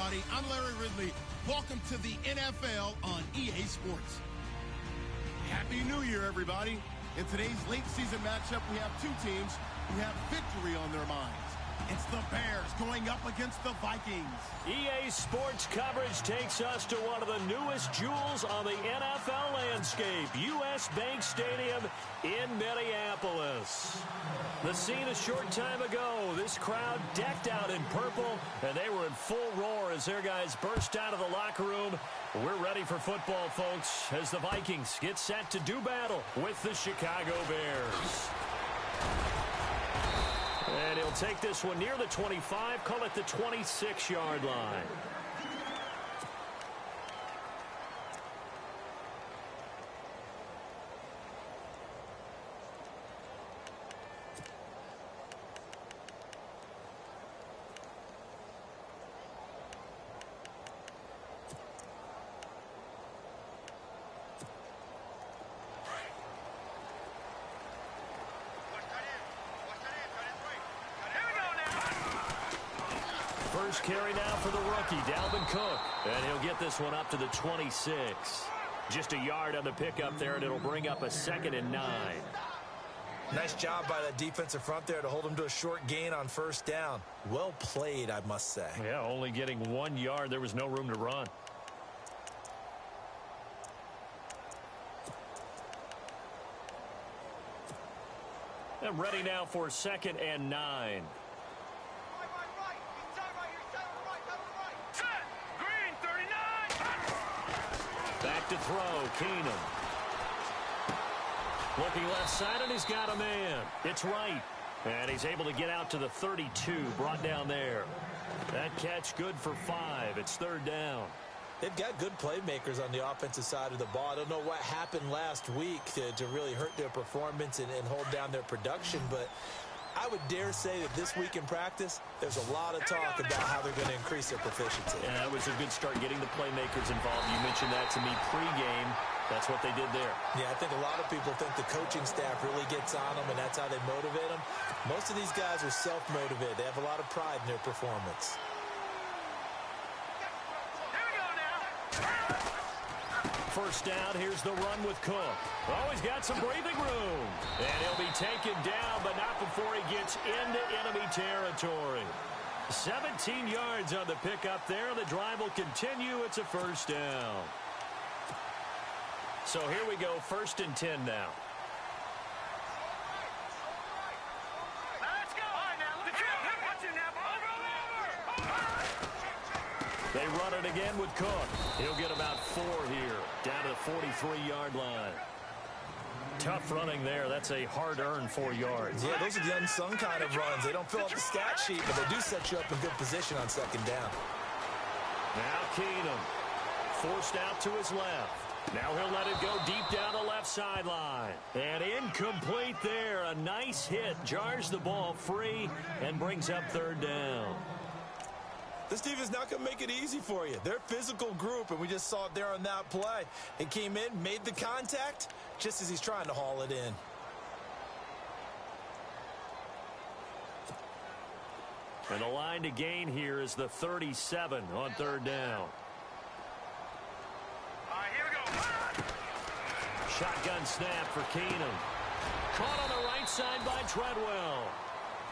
everybody. I'm Larry Ridley. Welcome to the NFL on EA Sports. Happy New Year, everybody. In today's late season matchup, we have two teams who have victory on their minds. It's the Bears going up against the Vikings. EA Sports coverage takes us to one of the newest jewels on the NFL landscape, US Bank Stadium in Minneapolis. The scene a short time ago, this crowd decked out in purple, and they were in full roar as their guys burst out of the locker room. We're ready for football, folks, as the Vikings get set to do battle with the Chicago Bears. And he'll take this one near the 25, call it the 26-yard line. First carry now for the rookie, Dalvin Cook. And he'll get this one up to the 26. Just a yard on the pickup there, and it'll bring up a 2nd and 9. Nice job by that defensive front there to hold him to a short gain on first down. Well played, I must say. Yeah, only getting 1 yard. There was no room to run. And ready now for 2nd and 9. Back to throw, Keenum. Looking left side, and he's got a man. It's right. And he's able to get out to the 32, brought down there. That catch good for 5. It's 3rd down. They've got good playmakers on the offensive side of the ball. I don't know what happened last week to really hurt their performance and hold down their production, but I would dare say that this week in practice, there's a lot of talk about how they're going to increase their proficiency. Yeah, that was a good start getting the playmakers involved. You mentioned that to me pregame. That's what they did there. Yeah, I think a lot of people think the coaching staff really gets on them, and that's how they motivate them. Most of these guys are self-motivated. They have a lot of pride in their performance. First down, here's the run with Cook. Oh, he's got some breathing room. And he'll be taken down, but not before he gets into enemy territory. 17 yards on the pickup there. The drive will continue. It's a first down. So here we go, 1st and 10 now. They run it again with Cook. He'll get about 4 here, down to the 43-yard line. Tough running there. That's a hard-earned 4 yards. Yeah, those are the unsung kind of runs. They don't fill up the stat sheet, but they do set you up in good position on 2nd down. Now Keenum, forced out to his left. Now he'll let it go deep down the left sideline. And incomplete there. A nice hit. Jars the ball free and brings up 3rd down. This defense is not going to make it easy for you. They're a physical group, and we just saw it there on that play. It came in, made the contact, just as he's trying to haul it in. And the line to gain here is the 37 on 3rd down. Here we go. Shotgun snap for Keenum. Caught on the right side by Treadwell.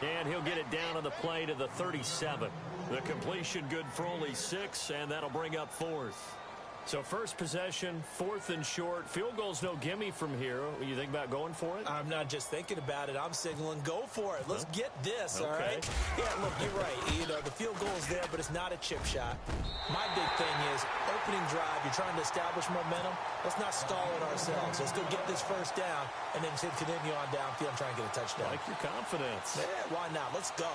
And he'll get it down on the play to the 37. The completion good for only 6, and that'll bring up 4th. So first possession, 4th and short. Field goal's no gimme from here. You think about going for it? I'm not just thinking about it. I'm signaling go for it. Let's get this, okay. All right? Yeah, look, you're right. You know, the field goal's there, but it's not a chip shot. My big thing is opening drive. You're trying to establish momentum. Let's not stall it ourselves. Let's go get this first down and then continue on downfield and try and get a touchdown. Like your confidence. Yeah, why not? Let's go.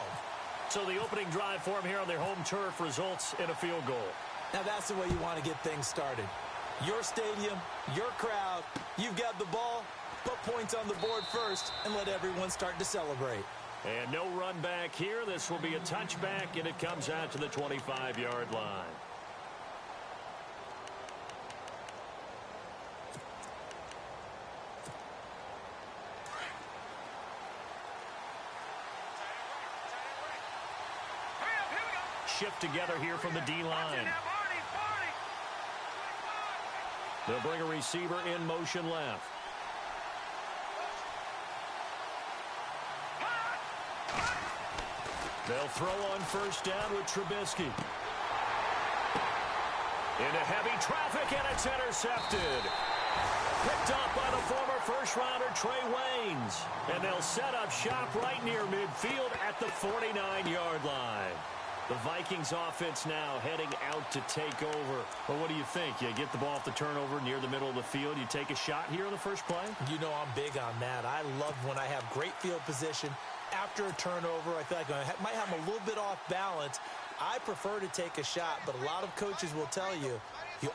So the opening drive for him here on their home turf results in a field goal. Now that's the way you want to get things started. Your stadium, your crowd, you've got the ball, put points on the board first, and let everyone start to celebrate. And no run back here. This will be a touchback, and it comes out to the 25-yard line. shift together here from the D-line. They'll bring a receiver in motion left. They'll throw on first down with Trubisky. Into heavy traffic, and it's intercepted. Picked up by the former first-rounder Trey Waynes. And they'll set up shop right near midfield at the 49-yard line. The Vikings offense now heading out to take over. Well, what do you think? You get the ball off the turnover near the middle of the field. You take a shot here on the first play? You know I'm big on that. I love when I have great field position. After a turnover, I feel like I might have a little bit off balance. I prefer to take a shot, but a lot of coaches will tell you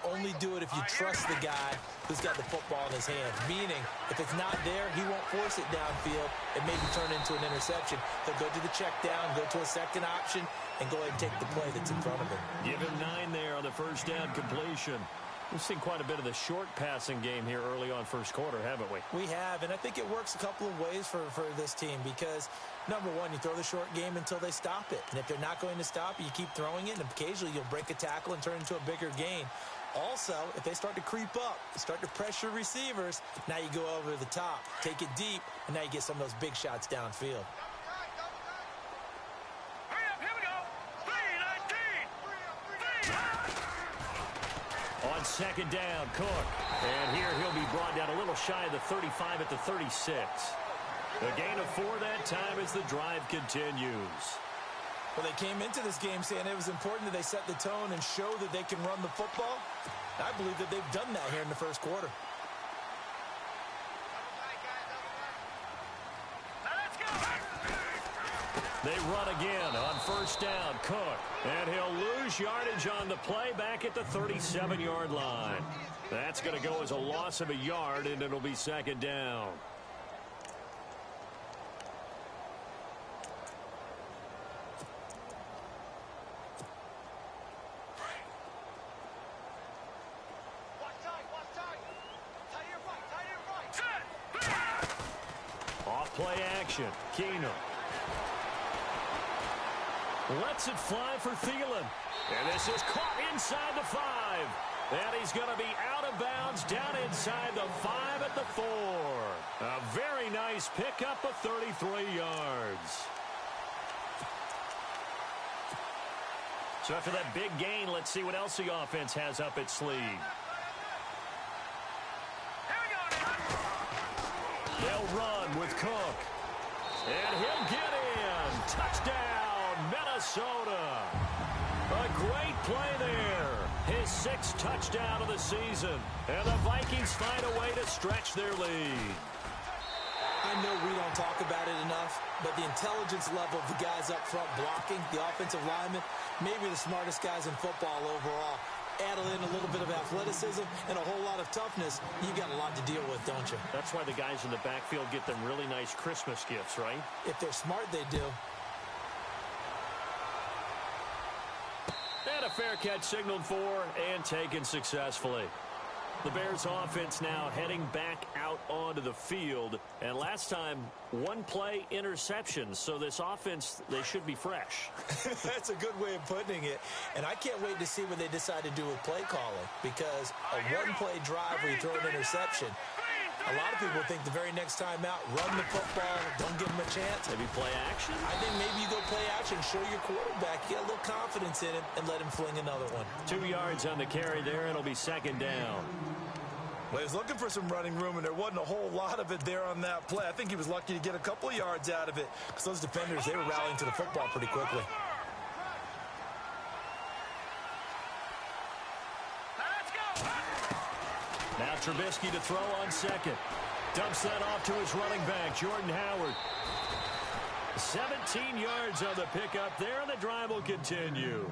only do it if you trust the guy who's got the football in his hands. Meaning, if it's not there, he won't force it downfield and maybe turn into an interception. He'll go to the check down, go to a second option, and go ahead and take the play that's in front of him. Give him 9 there on the first down completion. We've seen quite a bit of the short passing game here early on first quarter, haven't we? We have, and I think it works a couple of ways for this team because, number one, you throw the short game until they stop it. And if they're not going to stop it, you keep throwing it, and occasionally you'll break a tackle and turn it into a bigger gain. Also, if they start to creep up, start to pressure receivers, now you go over the top, take it deep, and now you get some of those big shots downfield. On second down, Cook. And here he'll be brought down a little shy of the 35 at the 36. A gain of 4 that time as the drive continues. Well, they came into this game saying it was important that they set the tone and show that they can run the football. I believe that they've done that here in the first quarter. They run again on first down, Cook. And he'll lose yardage on the play back at the 37-yard line. That's going to go as a loss of a yard, and it'll be second down. Off play action, Keenum. Lets it fly for Thielen. And this is caught inside the 5. And he's going to be out of bounds down inside the 5 at the 4. A very nice pickup of 33 yards. So after that big gain, let's see what else the offense has up its sleeve. They'll run with Cook. And he'll get in. Touchdown, Minnesota. A great play there. His 6th touchdown of the season. And the Vikings find a way to stretch their lead. I know we don't talk about it enough, but the intelligence level of the guys up front blocking, the offensive linemen, maybe the smartest guys in football overall. Add in a little bit of athleticism and a whole lot of toughness, you got a lot to deal with, don't you? That's why the guys in the backfield get them really nice Christmas gifts, right? If they're smart, they do. And a fair catch signaled for and taken successfully. The Bears offense now heading back out onto the field. And last time, 1 play interception. So this offense, they should be fresh. That's a good way of putting it. And I can't wait to see what they decide to do with play calling. Because a 1-play drive where you throw an interception, a lot of people think the very next time out, run the football, don't give them a chance. Maybe play action? I think maybe you go play action, show your quarterback, get a little confidence in him, and let him fling another one. 2 yards on the carry there, and it'll be second down. Well, he was looking for some running room, and there wasn't a whole lot of it there on that play. I think he was lucky to get a couple of yards out of it because those defenders, they were rallying to the football pretty quickly. Now Trubisky to throw on second. Dumps that off to his running back, Jordan Howard. 17 yards on the pickup there, and the drive will continue.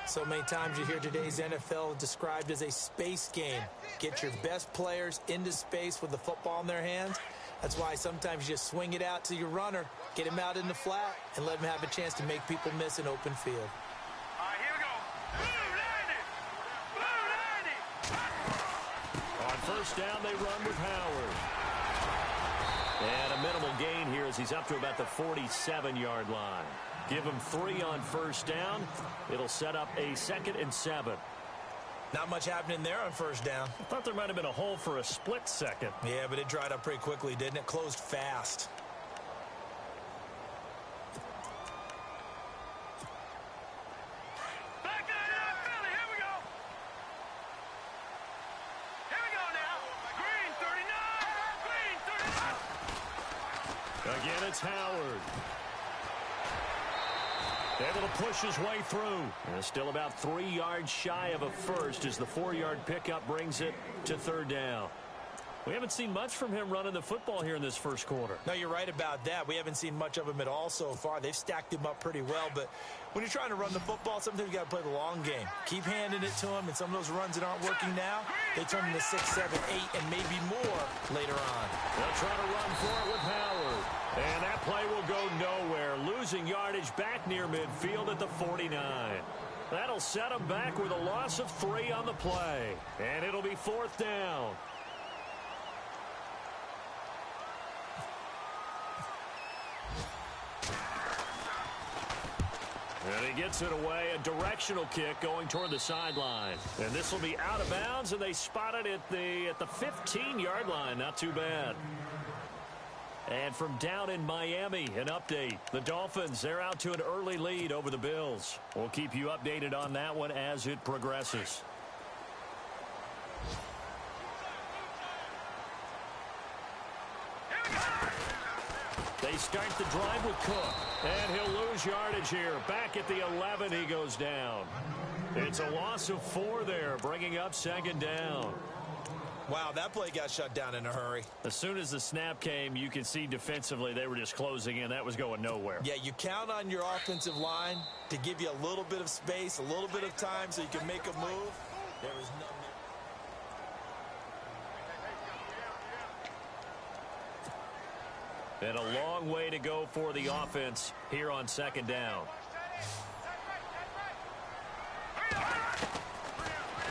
So many times you hear today's NFL described as a space game. Get your best players into space with the football in their hands. That's why sometimes you just swing it out to your runner, get him out in the flat, and let him have a chance to make people miss an open field. All right, here we go. Blue 90. On first down, they run with Howard. And a minimal gain here as he's up to about the 47-yard line. Give him 3 on first down. It'll set up a 2nd and 7. Not much happening there on first down. I thought there might have been a hole for a split second. Yeah, but it dried up pretty quickly, didn't it? Closed fast. Back to the Philly. Here we go. Here we go now. Green 39. Green 39. Again, it's Howard. Able to push his way through. And still about 3 yards shy of a first as the 4-yard pickup brings it to 3rd down. We haven't seen much from him running the football here in this first quarter. No, you're right about that. We haven't seen much of him at all so far. They've stacked him up pretty well, but when you're trying to run the football, sometimes you got to play the long game. Keep handing it to him, and some of those runs that aren't working now, they turn into 6, 7, 8, and maybe more later on. They'll try to run for it with Howard. And that play will go nowhere, losing yardage back near midfield at the 49. That'll set him back with a loss of 3 on the play. And it'll be 4th down. And he gets it away, a directional kick going toward the sideline. And this will be out of bounds, and they spot it at the 15-yard line. Not too bad. And from down in Miami, an update. The Dolphins, they're out to an early lead over the Bills. We'll keep you updated on that one as it progresses. They start the drive with Cook. And he'll lose yardage here. Back at the 11, he goes down. It's a loss of 4 there, bringing up 2nd down. Wow, that play got shut down in a hurry. As soon as the snap came, you can see defensively they were just closing in. That was going nowhere. Yeah, you count on your offensive line to give you a little bit of space, a little bit of time so you can make a move. There was no... And a long way to go for the offense here on 2nd down.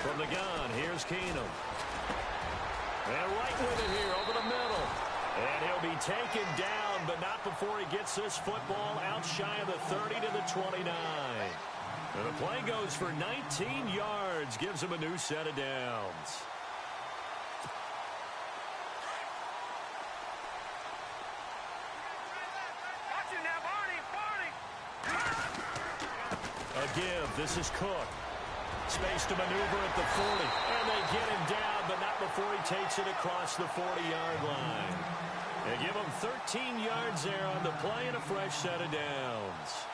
From the gun, here's Keenum. And right with it here over the middle. And he'll be taken down, but not before he gets this football out shy of the 30 to the 29. And the play goes for 19 yards, gives him a new set of downs. A give. This is Cook. Space to maneuver at the 40. And they get him down, but not before he takes it across the 40-yard line. They give him 13 yards there on the play and a fresh set of downs.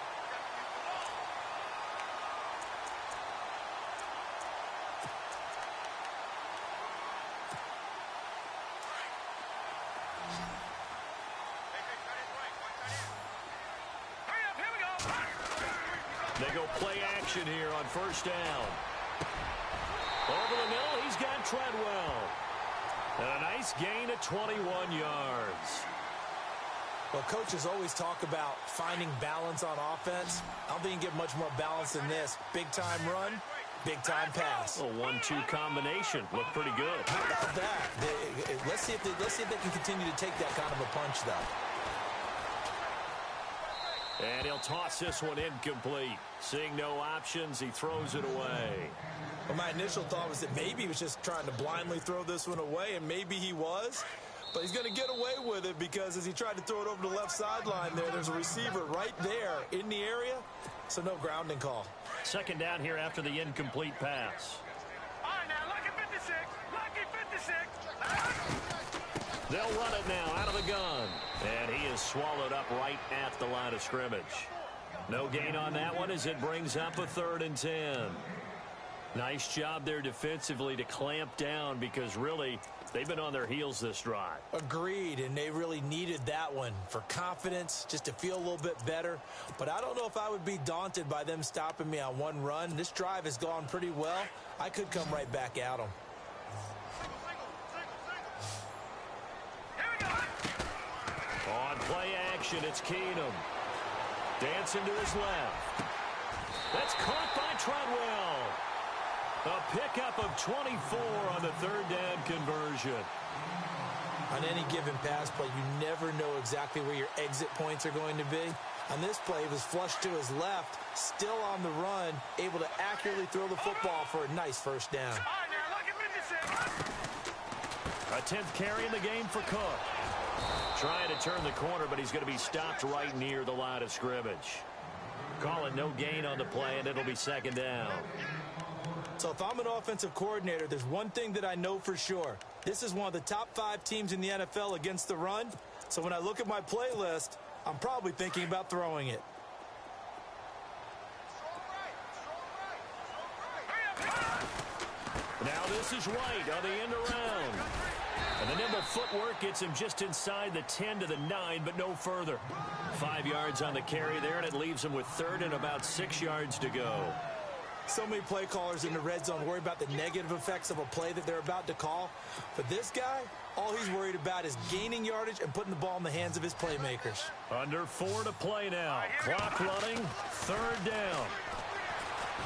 They go play action here on first down. Over the middle, he's got Treadwell. And a nice gain of 21 yards. Well, coaches always talk about finding balance on offense. I don't think you can get much more balance than this. Big-time run, big-time pass. A 1-2 combination. Looked pretty good. How about that? Let's see if they can continue to take that kind of a punch, though. And he'll toss this one incomplete. Seeing no options, he throws it away. Well, my initial thought was that maybe he was just trying to blindly throw this one away, and maybe he was. But he's going to get away with it because as he tried to throw it over the left sideline there's a receiver right there in the area, so no grounding call. 2nd down here after the incomplete pass. All right, now, lucky 56. Lucky 56. They'll run it now out of the gun. And he is swallowed up right at the line of scrimmage. No gain on that one as it brings up a 3rd and 10. Nice job there defensively to clamp down because really they've been on their heels this drive. Agreed, and they really needed that one for confidence, just to feel a little bit better. But I don't know if I would be daunted by them stopping me on one run. This drive has gone pretty well. I could come right back at them. On play action, it's Keenum. Dancing to his left. That's caught by Treadwell. A pickup of 24 on the 3rd down conversion. On any given pass play, you never know exactly where your exit points are going to be. On this play, he was flushed to his left, still on the run, able to accurately throw the football for a nice first down. All right, now look at 56. A 10th carry in the game for Cook. Trying to turn the corner, but he's going to be stopped right near the line of scrimmage. Call it no gain on the play, and it'll be second down. So if I'm an offensive coordinator, there's one thing that I know for sure. This is one of the top 5 teams in the NFL against the run. So when I look at my play list, I'm probably thinking about throwing it. Now this is White on the end around. And the nimble footwork gets him just inside the 10 to the 9, but no further. 5 yards on the carry there, and it leaves him with third and about 6 yards to go. So many play callers in the red zone worry about the negative effects of a play that they're about to call. But this guy, all he's worried about is gaining yardage and putting the ball in the hands of his playmakers. Under 4 to play now. Clock running, third down.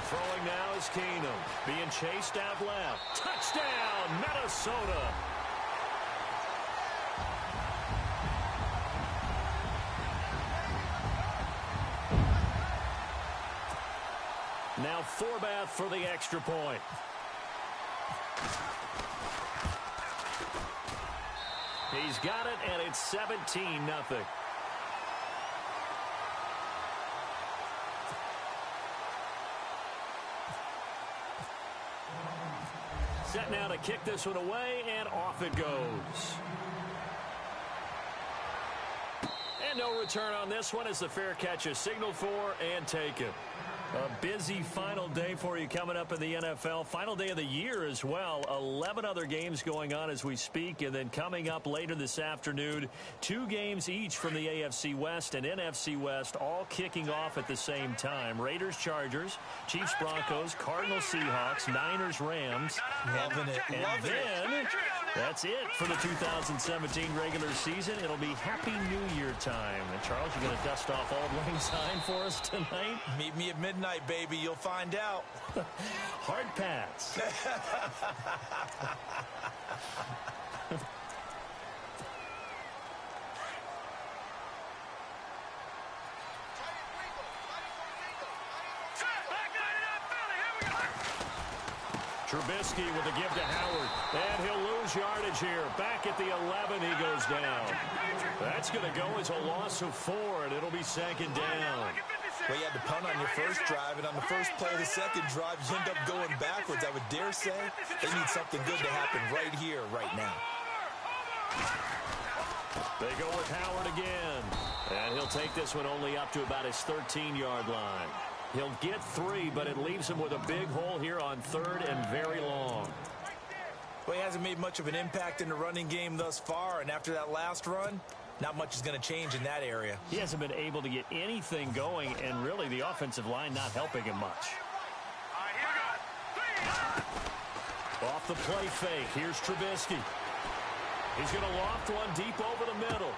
Throwing now is Keenum. Being chased out left. Touchdown, Minnesota. Now Forbath for the extra point. He's got it, and it's 17-0. Set now to kick this one away, and off it goes. And no return on this one as the fair catch is signaled for and taken. A busy final day for you coming up in the NFL. Final day of the year as well. 11 other games going on as we speak. And then coming up later this afternoon, 2 games each from the AFC West and NFC West, all kicking off at the same time. Raiders, Chargers, Chiefs, Broncos, Cardinals, Seahawks, Niners, Rams. Loving it. And then that's it for the 2017 regular season. It'll be Happy New Year time. And Charles, you going to dust off Auld Lang Syne for us tonight? Meet me at midnight, baby. You'll find out. Hard pass. Trubisky with a give to Howard. And he'll lose yardage here. Back at the 11, he goes down. That's going to go as a loss of 4, and it'll be second down. Well, you had to punt on your first drive, and on the first play of the second drive, you end up going backwards. I would dare say they need something good to happen right here, right now. They go with Howard again. And he'll take this one only up to about his 13-yard line. He'll get 3, but it leaves him with a big hole here on third and very long. Well, he hasn't made much of an impact in the running game thus far, and after that last run, not much is going to change in that area. He hasn't been able to get anything going, and really the offensive line not helping him much. Off the play fake, here's Trubisky. He's going to loft one deep over the middle.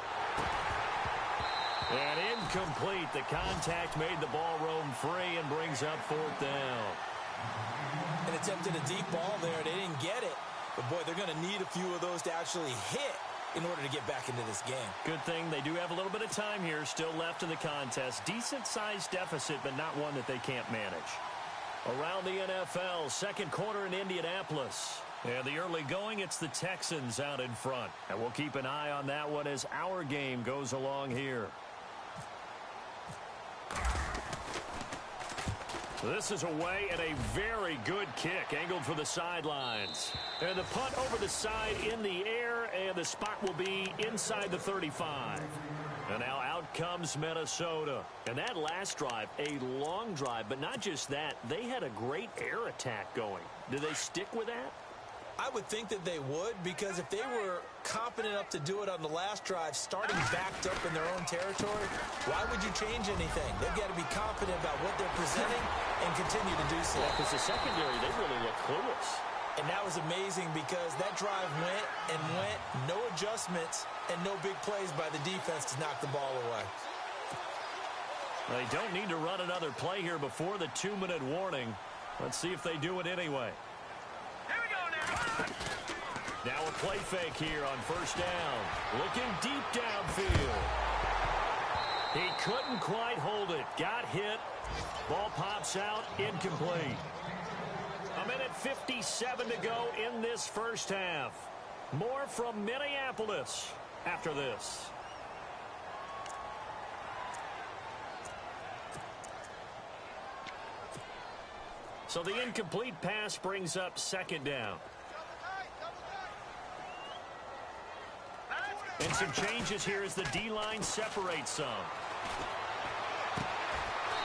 And incomplete. The contact made the ball roam free and brings up 4th down. And attempted a deep ball there. They didn't get it. But, boy, they're going to need a few of those to actually hit in order to get back into this game. Good thing they do have a little bit of time here still left in the contest. Decent-sized deficit, but not one that they can't manage. Around the NFL, second quarter in Indianapolis. And the early going, it's the Texans out in front. And we'll keep an eye on that one as our game goes along here. This is away and a very good kick angled for the sidelines. And the punt over the side in the air, and the spot will be inside the 35. And now out comes Minnesota. And that last drive, a long drive, but not just that. They had a great air attack going. Do they stick with that? I would think that they would, because if they were competent enough to do it on the last drive, starting backed up in their own territory, why would you change anything? They've got to be confident about what they're presenting and continue to do so. Yeah, because the secondary, they really look clueless. And that was amazing because that drive went and went, no adjustments, and no big plays by the defense to knock the ball away. They don't need to run another play here before the 2-minute warning. Let's see if they do it anyway. Now a play fake here on first down. Looking deep downfield. He couldn't quite hold it. Got hit. Ball pops out. Incomplete. 1:57 to go in this first half. More from Minneapolis after this. So the incomplete pass brings up second down. And some changes here as the D-line separates some.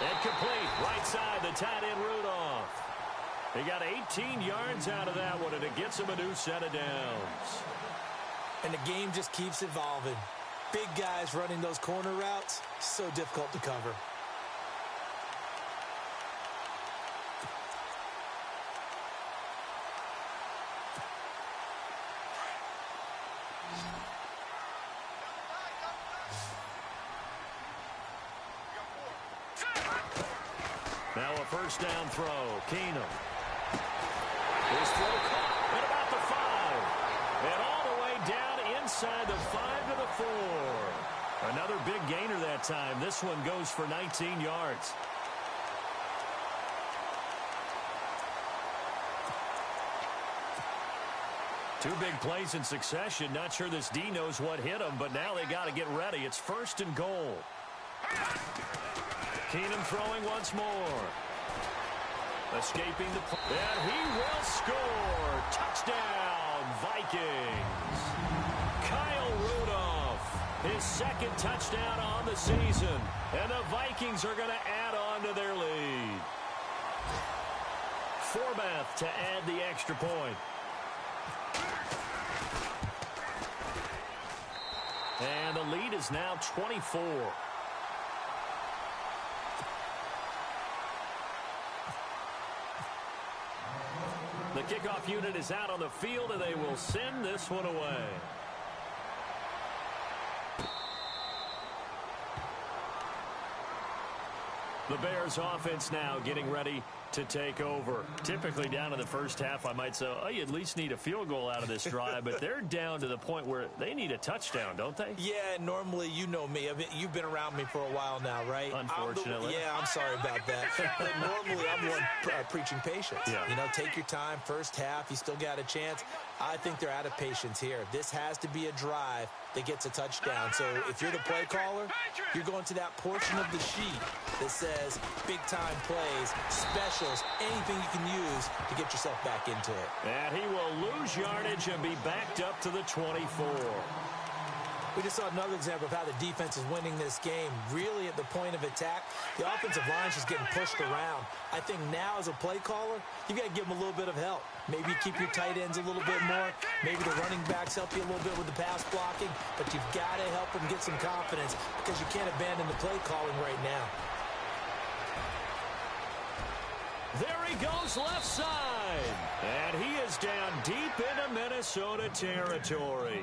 And complete. Right side, the tight end Rudolph. They got 18 yards out of that one, and it gets him a new set of downs. And the game just keeps evolving. Big guys running those corner routes, so difficult to cover. Now a first down throw. Keenum. His throw caught at about the 5. And all the way down inside the 5 to the 4. Another big gainer that time. This one goes for 19 yards. Two big plays in succession. Not sure this D knows what hit him, but now they got to get ready. It's first and goal. Keenum throwing once more. Escaping the... And he will score. Touchdown, Vikings. Kyle Rudolph, his second touchdown on the season. And the Vikings are going to add on to their lead. Forbath to add the extra point. And the lead is now 24. The kickoff unit is out on the field, and they will send this one away. The Bears offense now getting ready to take over. Typically down in the first half, I might say, oh, you at least need a field goal out of this drive, but they're down to the point where they need a touchdown, don't they? Yeah, normally, you know me. I mean, you've been around me for a while now, right? Unfortunately. I'm sorry about that. But normally, I'm the one preaching patience. Yeah. You know, take your time. First half, you still got a chance. I think they're out of patience here. This has to be a drive that gets a touchdown. So if you're the play caller, you're going to that portion of the sheet that says big-time plays, specials, anything you can use to get yourself back into it. And he will lose yardage and be backed up to the 24. We just saw another example of how the defense is winning this game. Really at the point of attack, the offensive line's just getting pushed around. I think now as a play caller, you got to give them a little bit of help. Maybe keep your tight ends a little bit more. Maybe the running backs help you a little bit with the pass blocking. But you've got to help them get some confidence because you can't abandon the play calling right now. There he goes left side. And he is down deep into Minnesota territory.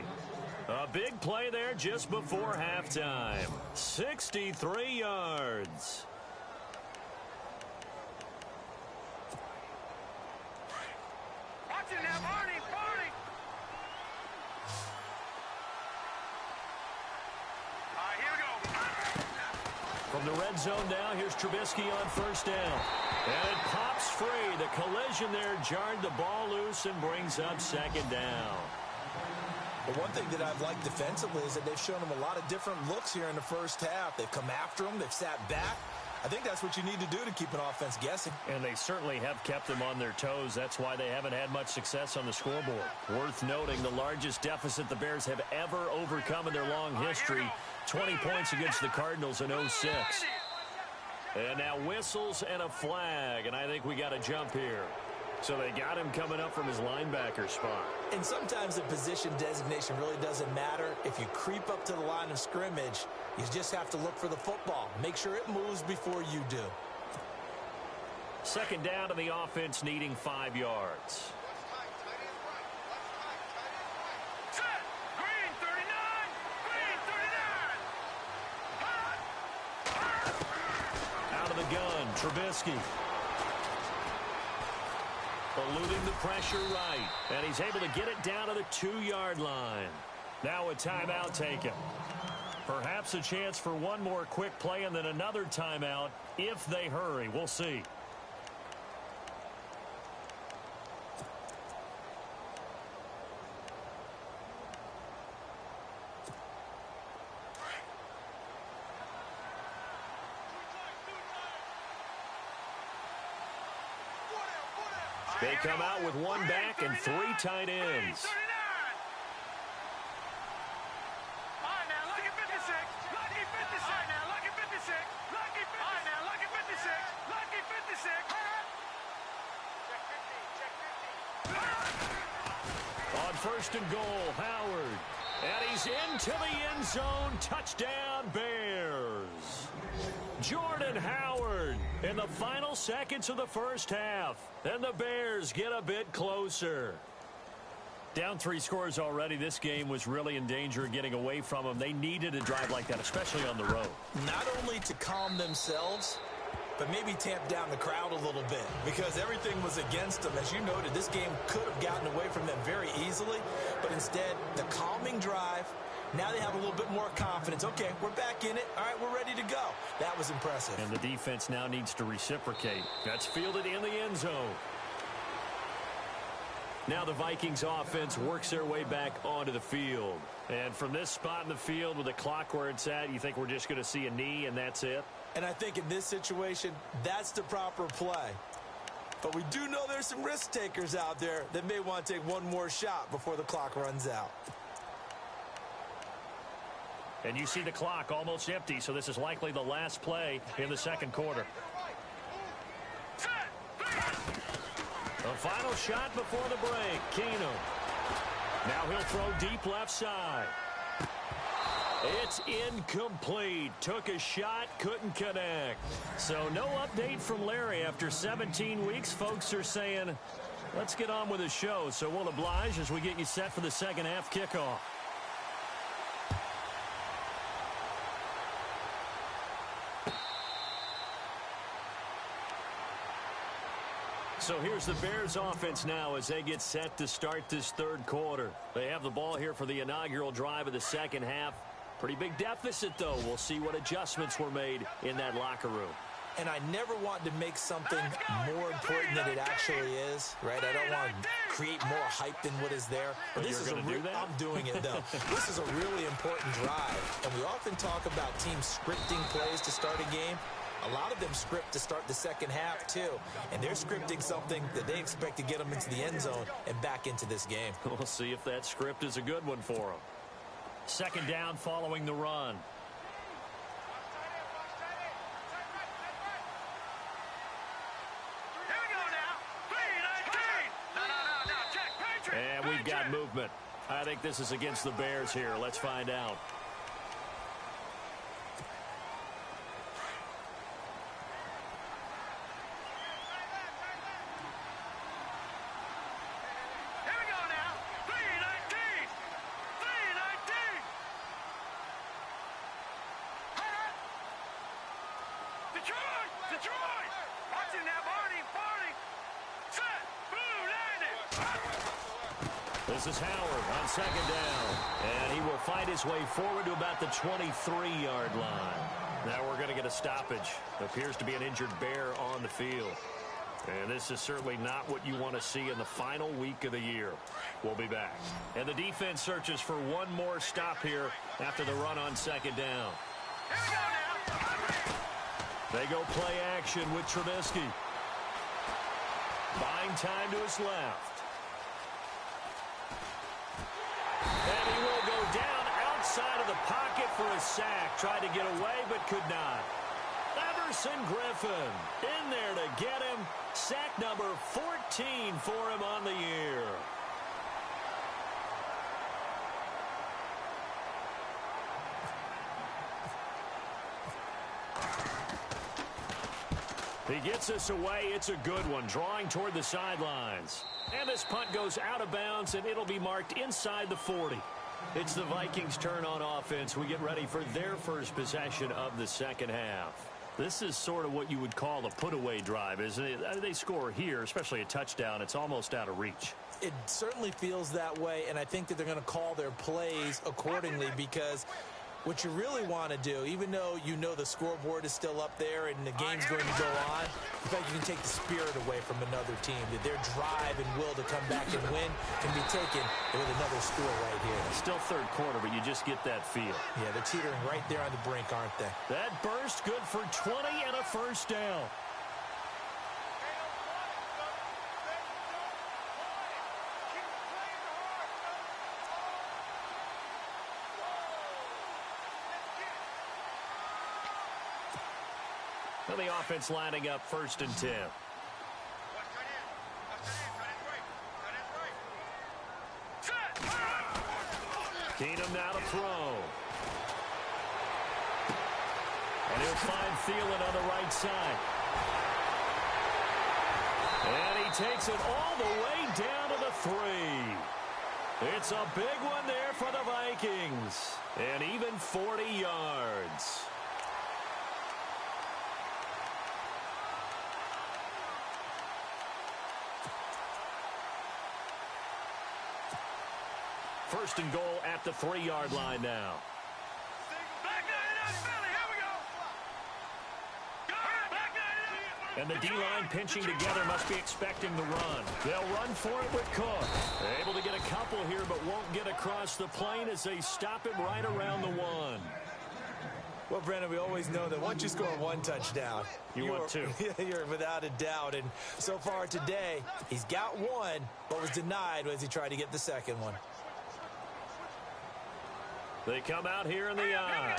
A big play there just before halftime. 63 yards. Watch it now, Barney, Barney. All right, here we go. From the red zone now, here's Trubisky on first down. And it pops free. The collision there jarred the ball loose and brings up second down. But one thing that I've liked defensively is that they've shown them a lot of different looks here in the first half. They've come after them. They've sat back. I think that's what you need to do to keep an offense guessing. And they certainly have kept them on their toes. That's why they haven't had much success on the scoreboard. Worth noting, the largest deficit the Bears have ever overcome in their long history, 20 points against the Cardinals in 06. And now whistles and a flag, and I think we got a jump here. So they got him coming up from his linebacker spot. And sometimes the position designation really doesn't matter. If you creep up to the line of scrimmage, you just have to look for the football. Make sure it moves before you do. Second down to the offense needing 5 yards. Set. Green 39. Green 39. Out of the gun, Trubisky. Eluding the pressure right. And he's able to get it down to the 2-yard line. Now a timeout taken. Perhaps a chance for one more quick play and then another timeout if they hurry. We'll see. They come out with one back and 3 tight ends. On first and goal, Howard. And he's into the end zone. Touchdown, Bears. Jordan Howard in the final seconds of the first half. And the Bears get a bit closer. Down 3 scores already. This game was really in danger of getting away from them. They needed a drive like that, especially on the road. Not only to calm themselves, but maybe tamp down the crowd a little bit because everything was against them. As you noted, this game could have gotten away from them very easily, but instead, the calming drive, now they have a little bit more confidence. Okay, we're back in it. All right, we're ready to go. That was impressive. And the defense now needs to reciprocate. That's fielded in the end zone. Now the Vikings offense works their way back onto the field. And from this spot in the field with the clock where it's at, you think we're just going to see a knee and that's it? And I think in this situation, that's the proper play. But we do know there's some risk takers out there that may want to take one more shot before the clock runs out. And you see the clock almost empty, so this is likely the last play in the second quarter. The final shot before the break, Keenum. Now he'll throw deep left side. It's incomplete. Took a shot, couldn't connect. So no update from Larry after 17 weeks. Folks are saying, let's get on with the show. So we'll oblige as we get you set for the second half kickoff. So here's the Bears offense now as they get set to start this third quarter. They have the ball here for the inaugural drive of the second half. Pretty big deficit, though. We'll see what adjustments were made in that locker room. And I never want to make something more important than it actually is, right? I don't want to create more hype than what is there. But this is I'm doing it, though. This is a really important drive. And we often talk about teams scripting plays to start a game. A lot of them script to start the second half, too. And they're scripting something that they expect to get them into the end zone and back into this game. We'll see if that script is a good one for them. Second down following the run. And we've got movement. I think this is against the Bears here. Let's find out. This is Howard on second down. And he will find his way forward to about the 23-yard line. Now we're going to get a stoppage. Appears to be an injured Bear on the field. And this is certainly not what you want to see in the final week of the year. We'll be back. And the defense searches for one more stop here after the run on second down. They go play action with Trubisky. Buying time to his left. And he will go down outside of the pocket for a sack. Tried to get away, but could not. Everson Griffin in there to get him. Sack number 14 for him on the year. He gets us away. It's a good one, drawing toward the sidelines. And this punt goes out of bounds, and it'll be marked inside the 40. It's the Vikings' turn on offense. We get ready for their first possession of the second half. This is sort of what you would call a put-away drive, isn't it? They score here, especially a touchdown. It's almost out of reach. It certainly feels that way, and I think that they're going to call their plays accordingly because what you really want to do, even though you know the scoreboard is still up there and the game's going to go on, in fact, you can take the spirit away from another team. That their drive and will to come back and win can be taken with another score right here. Still third quarter, but you just get that feel. Yeah, they're teetering right there on the brink, aren't they? That burst good for 20 and a first down. And the offense lining up 1st and 10. Keenum now to throw. And he'll find Thielen on the right side. And he takes it all the way down to the 3. It's a big one there for the Vikings. And even 40 yards. First and goal at the 3-yard line now. And the D-line pinching together must be expecting the run. They'll run for it with Cook. They're able to get a couple here, but won't get across the plane as they stop it right around the 1. Well, Brandon, we always know that once you score one touchdown, you want two. You're without a doubt. And so far today, he's got one, but was denied as he tried to get the second one. They come out here in the eye.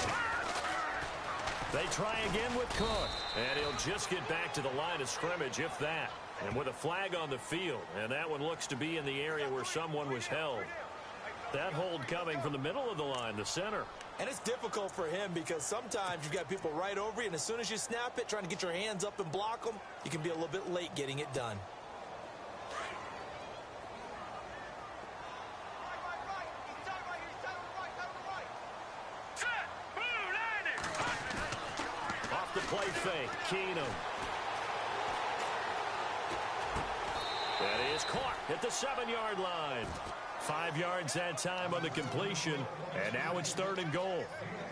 They try again with Cook. And he'll just get back to the line of scrimmage, if that. And with a flag on the field. And that one looks to be in the area where someone was held. That hold coming from the middle of the line, the center. And it's difficult for him because sometimes you've got people right over you, and as soon as you snap it, trying to get your hands up and block them, you can be a little bit late getting it done. Play fake, Keenum. That is caught at the 7-yard line. 5 yards that time on the completion, and now it's 3rd and goal.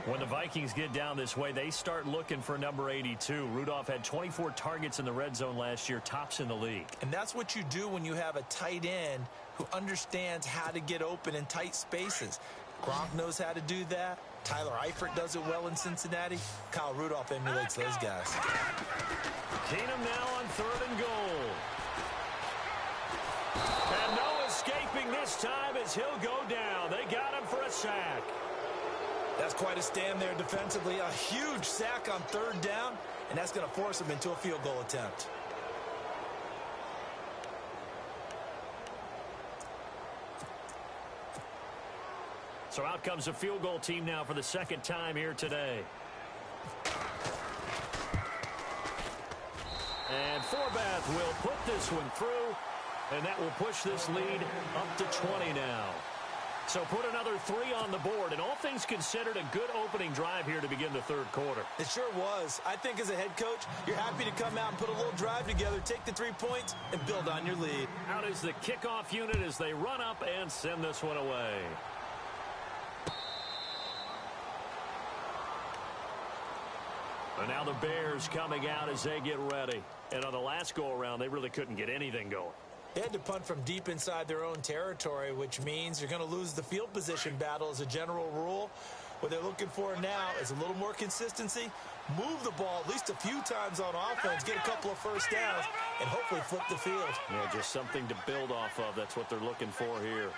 When the Vikings get down this way, they start looking for number 82. Rudolph had 24 targets in the red zone last year, tops in the league. And that's what you do when you have a tight end who understands how to get open in tight spaces. Gronk knows how to do that. Tyler Eifert does it well in Cincinnati. Kyle Rudolph emulates those guys. Keenum now on 3rd and goal. And no escaping this time as he'll go down. They got him for a sack. That's quite a stand there defensively. A huge sack on 3rd down, and that's going to force him into a field goal attempt. So out comes a field goal team now for the 2nd time here today. And Forbath will put this one through, and that will push this lead up to 20 now. So put another 3 on the board, and all things considered, a good opening drive here to begin the 3rd quarter. It sure was. I think as a head coach, you're happy to come out and put a little drive together, take the 3 points, and build on your lead. Out is the kickoff unit as they run up and send this one away. And now the Bears coming out as they get ready. And on the last go-around, they really couldn't get anything going. They had to punt from deep inside their own territory, which means you're going to lose the field position battle as a general rule. What they're looking for now is a little more consistency, move the ball at least a few times on offense, get a couple of first downs, and hopefully flip the field. Yeah, just something to build off of. That's what they're looking for here.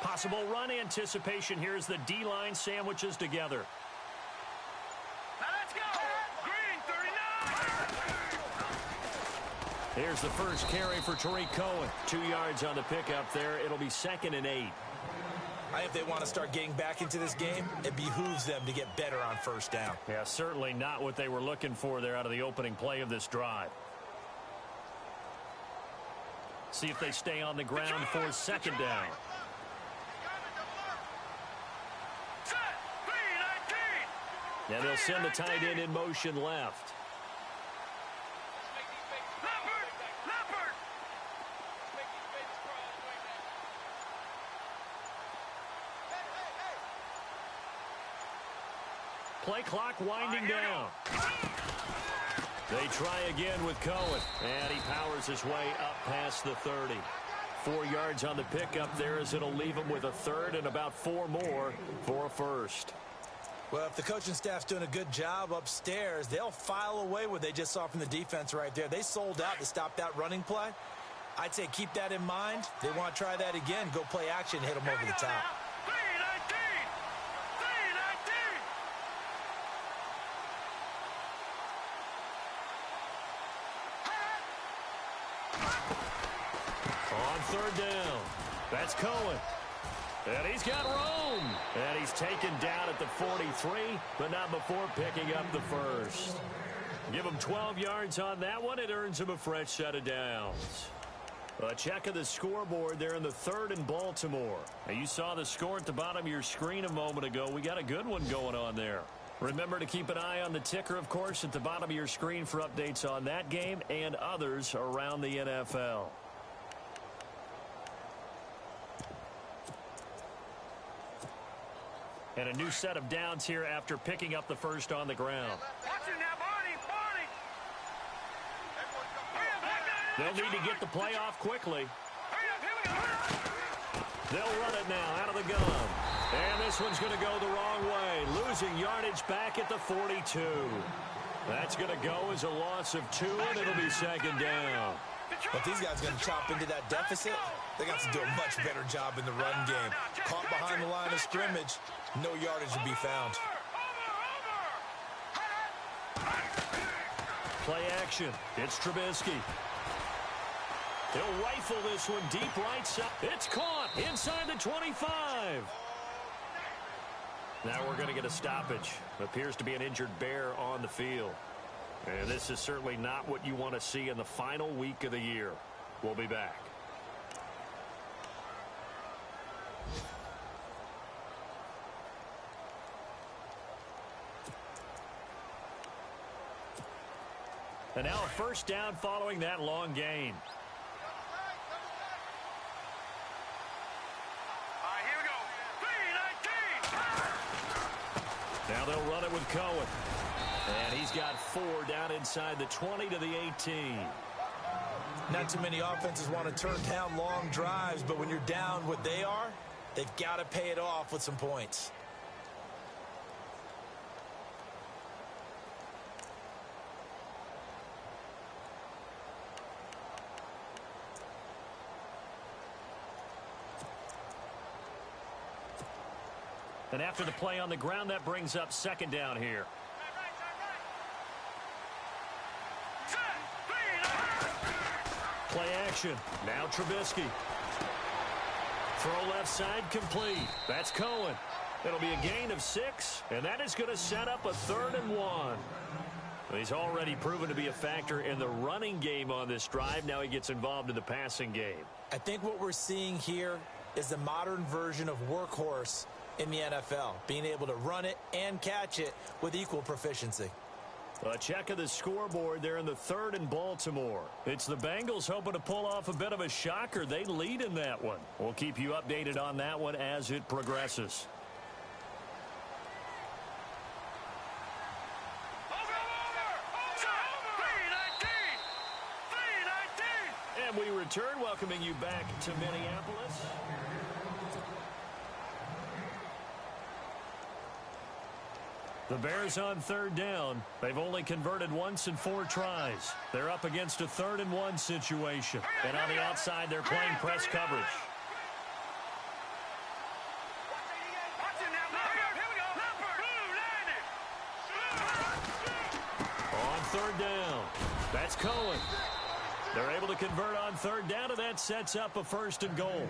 Possible run anticipation here as the D-line sandwiches together. Now let's go! Green 39! Here's the first carry for Tariq Cohen. 2 yards on the pickup there. It'll be 2nd and 8. I think if they want to start getting back into this game, it behooves them to get better on first down. Yeah, certainly not what they were looking for there out of the opening play of this drive. See if they stay on the ground for 2nd down. And they'll send the tight end in motion left. Play clock winding down. They try again with Cohen. And he powers his way up past the 30. 4 yards on the pickup there as it'll leave him with a third and about 4 more for a first. Well, if the coaching staff's doing a good job upstairs, they'll file away what they just saw from the defense right there. They sold out to stop that running play. I'd say keep that in mind. They want to try that again. Go play action, hit them over the top. On third down, that's Cohen. And he's got room. And he's taken down at the 43, but not before picking up the first. Give him 12 yards on that one. It earns him a fresh set of downs. A check of the scoreboard there in the 3rd and Baltimore. Now, you saw the score at the bottom of your screen a moment ago. We got a good one going on there. Remember to keep an eye on the ticker, of course, at the bottom of your screen for updates on that game and others around the NFL. And a new set of downs here after picking up the first on the ground. Watch it now, Barney! They'll need to get the play off quickly. They'll run it now out of the gun. And this one's going to go the wrong way. Losing yardage back at the 42. That's going to go as a loss of 2, and it'll be second down. But these guys are going to chop into that deficit. They got to do a much better job in the run game. Caught behind the line of scrimmage, no yardage to be found. Play action. It's Trubisky. He'll rifle this one deep right side. It's caught inside the 25. Now we're going to get a stoppage. Appears to be an injured bear on the field. And this is certainly not what you want to see in the final week of the year. We'll be back. And now a first down following that long gain. Here we go. 3-19. Now they'll run it with Cohen. And he's got 4 down inside the 20 to the 18. Not too many offenses want to turn down long drives, but when you're down what they are, they've got to pay it off with some points. And after the play on the ground, that brings up second down here. Play action. Now Trubisky. Throw left side complete. That's Cohen. It'll be a gain of 6, and that is going to set up a 3rd and 1. He's already proven to be a factor in the running game on this drive. Now he gets involved in the passing game. I think what we're seeing here is the modern version of workhorse in the NFL, being able to run it and catch it with equal proficiency. A check of the scoreboard there in the 3rd and Baltimore. It's the Bengals hoping to pull off a bit of a shocker. They lead in that one. We'll keep you updated on that one as it progresses. And we return, welcoming you back to Minneapolis. The Bears on 3rd down. They've only converted once in 4 tries. They're up against a 3rd and 1 situation. And on the outside, they're playing press coverage. On 3rd down, that's Cohen. They're able to convert on 3rd down, and that sets up a 1st and goal.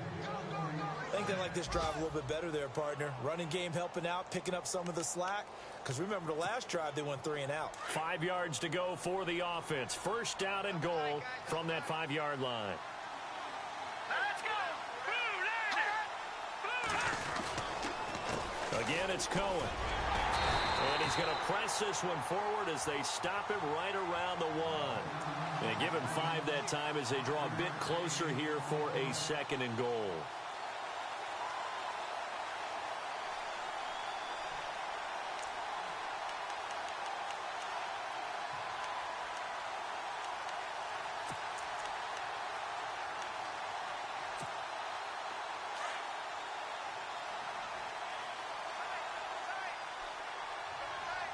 I think they like this drive a little bit better there, partner. Running game helping out, picking up some of the slack. Because remember, the last drive, they went 3 and out. 5 yards to go for the offense. 1st down and goal from that 5-yard line. Let's go. Again, it's Cohen. And He's going to press this one forward as they stop him right around the 1. And give him 5 that time as they draw a bit closer here for a 2nd and goal.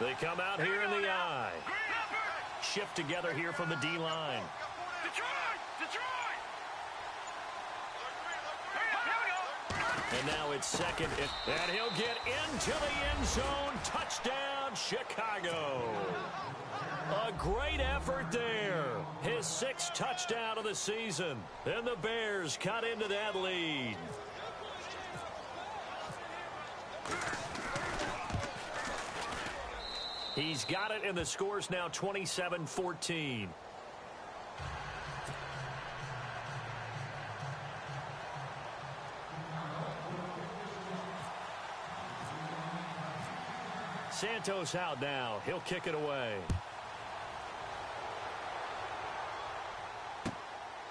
They come out here in the eye. Shift together here from the D-line. And now it's 2nd. And he'll get into the end zone. Touchdown, Chicago. A great effort there. His 6th touchdown of the season. And the Bears cut into that lead. He's got it, and the score's now 27-14. Santos out now. He'll kick it away.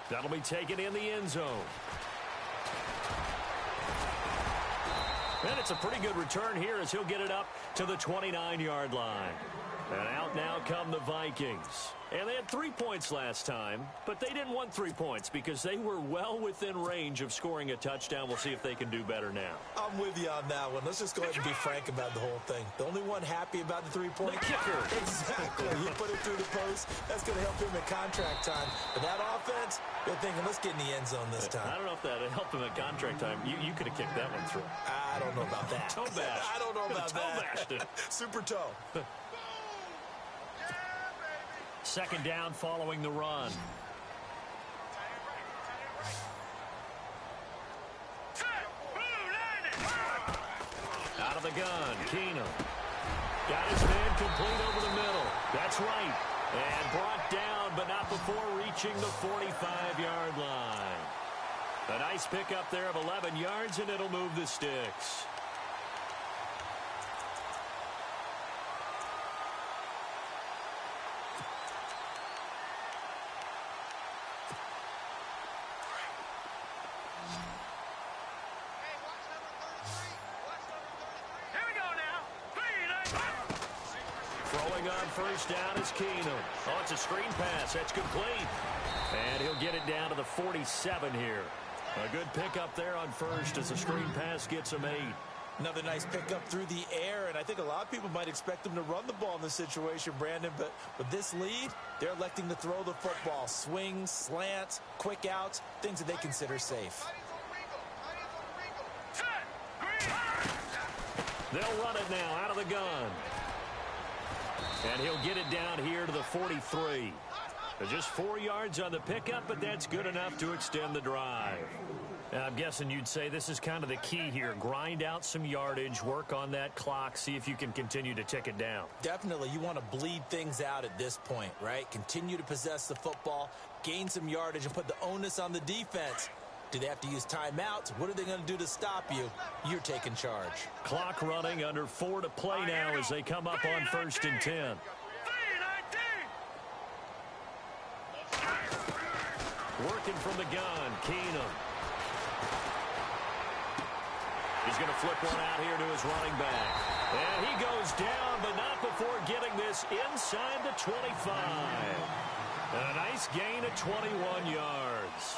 That'll be taken in the end zone. And it's a pretty good return here as he'll get it up to the 29-yard line. And out now come the Vikings. And they had 3 points last time, but they didn't want 3 points because they were well within range of scoring a touchdown. We'll see if they can do better now. I'm with you on that one. Let's just go ahead and be frank about the whole thing. The only one happy about the 3-point kicker. Exactly. He put it through the post. That's going to help him at contract time. But that offense, they're thinking, let's get in the end zone this time. I don't know if that helped him at contract time. You could have kicked that one through. I don't know about that. Toe bash. I don't know about toe bashed it. Super toe. 2nd down following the run. Out of the gun, Keenum. Got his man complete over the middle. That's right. And brought down, but not before reaching the 45-yard line. A nice pickup there of 11 yards, and it'll move the sticks. First down is Keenum. Oh, it's a screen pass. That's complete. And he'll get it down to the 47 here. A good pickup there on first as the screen pass gets him 8. Another nice pickup through the air, and I think a lot of people might expect him to run the ball in this situation, Brandon, but with this lead, they're electing to throw the football. Swings, slants, quick outs, things that they consider safe. They'll run it now out of the gun. And he'll get it down here to the 43. Just 4 yards on the pickup, but that's good enough to extend the drive. Now, I'm guessing you'd say this is kind of the key here. Grind out some yardage, work on that clock, see if you can continue to tick it down. Definitely. You want to bleed things out at this point, right? Continue to possess the football, gain some yardage, and put the onus on the defense. Do they have to use timeouts? What are they going to do to stop you? You're taking charge. Clock running, under 4 to play now as they come up on 1st and 10. Working from the gun, Keenum. He's going to flip one out here to his running back. And he goes down, but not before getting this inside the 25. And a nice gain of 21 yards.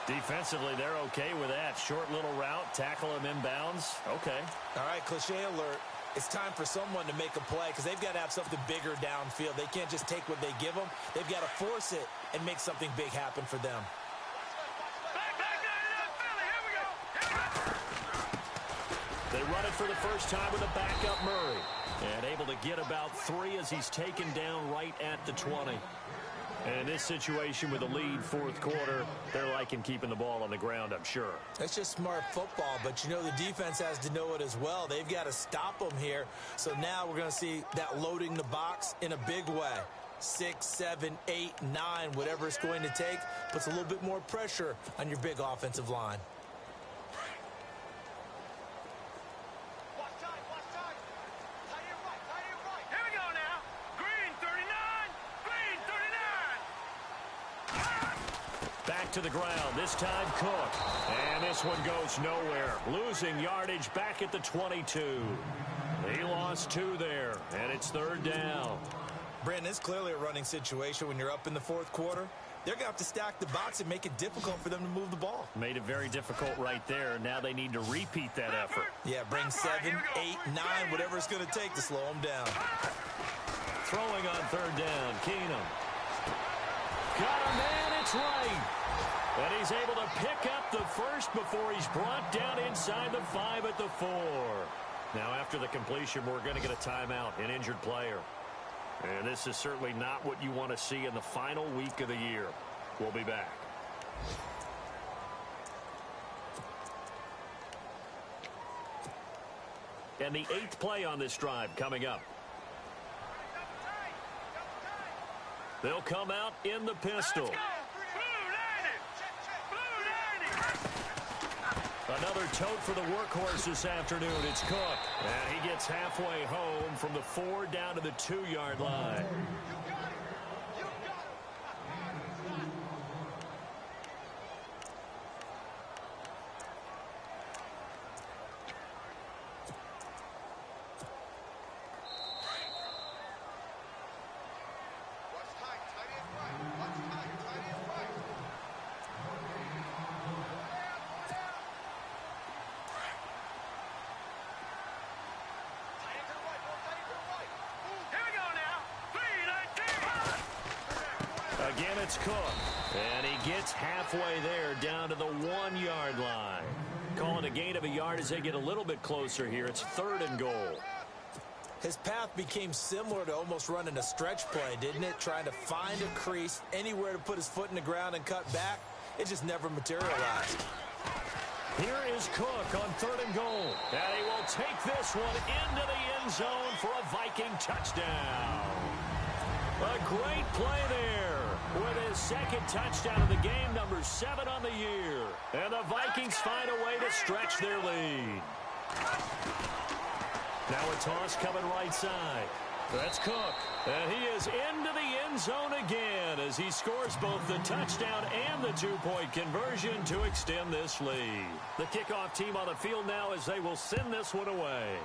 Defensively, they're okay with that. Short little route, tackle him inbounds. Okay. All right, cliche alert. It's time for someone to make a play because they've got to have something bigger downfield. They can't just take what they give them. They've got to force it and make something big happen for them. They run it for the first time with a backup Murray. And able to get about 3 as he's taken down right at the 20. And in this situation with a lead 4th quarter, they're liking keeping the ball on the ground, I'm sure. That's just smart football, but you know the defense has to know it as well. They've got to stop them here. So now we're going to see that loading the box in a big way. 6, 7, 8, 9, whatever it's going to take, puts a little bit more pressure on your big offensive line. to the ground. This time Cook. And this one goes nowhere. Losing yardage back at the 22. He lost 2 there, and it's 3rd down. Brandon, it's clearly a running situation when you're up in the 4th quarter. They're going to have to stack the box and make it difficult for them to move the ball. Made it very difficult right there. Now they need to repeat that effort. Yeah, bring 7, 8, 9, whatever it's going to take to slow them down. Throwing on 3rd down, Keenum. Got him, and it's right. And he's able to pick up the first before he's brought down inside the 5 at the 4. Now after the completion, we're going to get a timeout, an injured player. And this is certainly not what you want to see in the final week of the year. We'll be back. And the 8th play on this drive coming up. They'll come out in the pistol. Another tote for the workhorse this afternoon. It's Cook. And he gets halfway home from the 4 down to the 2-yard line. Again, it's Cook. And he gets halfway there down to the 1-yard line. Calling a gain of a yard as they get a little bit closer here. It's 3rd and goal. His path became similar to almost running a stretch play, didn't it? Trying to find a crease, anywhere to put his foot in the ground and cut back. It just never materialized. Here is Cook on 3rd and goal. And he will take this one into the end zone for a Viking touchdown. A great play there with his 2nd touchdown of the game, number 7 on the year. And the Vikings find a way to stretch their lead. Now a toss coming right side. That's Cook. And he is into the end zone again as he scores both the touchdown and the 2-point conversion to extend this lead. The kickoff team on the field now as they will send this one away.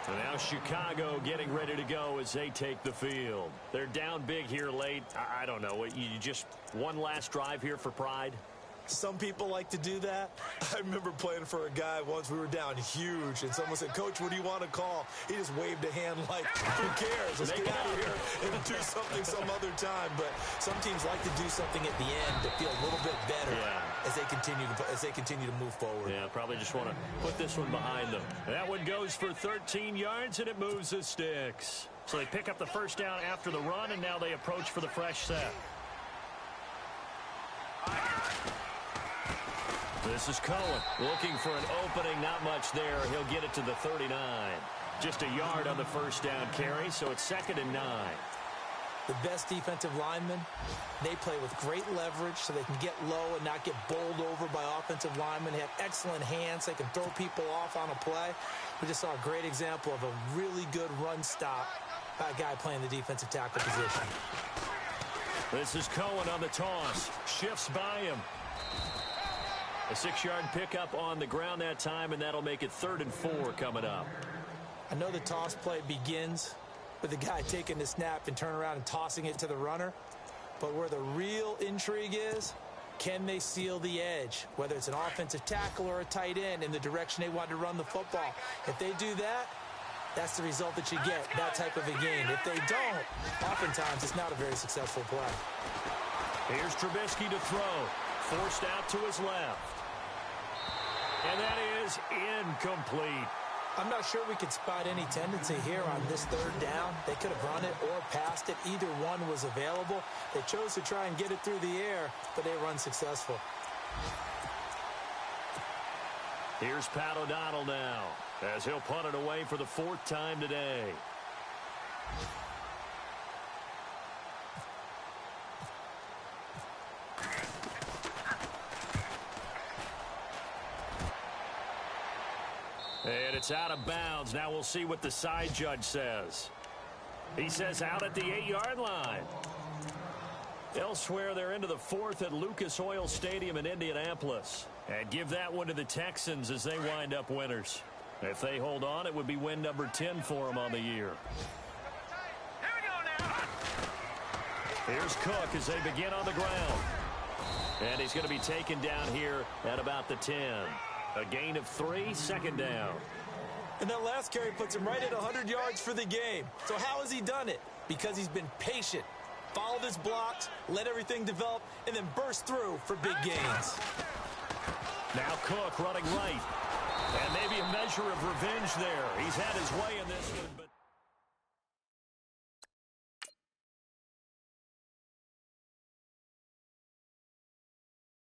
And now Chicago getting ready to go as they take the field. They're down big here late. I don't know. You just one last drive here for pride? Some people like to do that. I remember playing for a guy once. We were down huge, and someone said, "Coach, what do you want to call?" He just waved a hand like, who cares? Let's get out of here and do something some other time. But some teams like to do something at the end to feel a little bit better as they continue to move forward. Yeah, probably just want to put this one behind them. That one goes for 13 yards, and it moves the sticks. So they pick up the first down after the run, and now they approach for the fresh set. This is Cohen looking for an opening. Not much there. He'll get it to the 39. Just a yard on the first down carry, so it's 2nd and 9. The best defensive linemen, they play with great leverage so they can get low and not get bowled over by offensive linemen. They have excellent hands. They can throw people off on a play. We just saw a great example of a really good run stop by a guy playing the defensive tackle position. This is Cohen on the toss. Shifts by him. A 6-yard pickup on the ground that time, and that'll make it 3rd and 4 coming up. I know the toss play begins with the guy taking the snap and turn around and tossing it to the runner. But where the real intrigue is, can they seal the edge? Whether it's an offensive tackle or a tight end in the direction they want to run the football. If they do that, that's the result that you get, that type of a game. If they don't, oftentimes it's not a very successful play. Here's Trubisky to throw. Forced out to his left. And that is incomplete. I'm not sure we could spot any tendency here on this 3rd down. They could have run it or passed it. Either one was available. They chose to try and get it through the air, but they were unsuccessful. Here's Pat O'Donnell now as he'll punt it away for the 4th time today. And it's out of bounds. Now we'll see what the side judge says. He says out at the 8-yard line. Elsewhere, they're into the fourth at Lucas Oil Stadium in Indianapolis. And give that one to the Texans as they wind up winners. If they hold on, it would be win number 10 for them on the year. Here we go now. Here's Cook as they begin on the ground. And he's going to be taken down here at about the 10. A gain of 3, second down. And that last carry puts him right at 100 yards for the game. So how has he done it? Because he's been patient, followed his blocks, let everything develop, and then burst through for big gains. Now Cook running right. And maybe a measure of revenge there. He's had his way in this one, but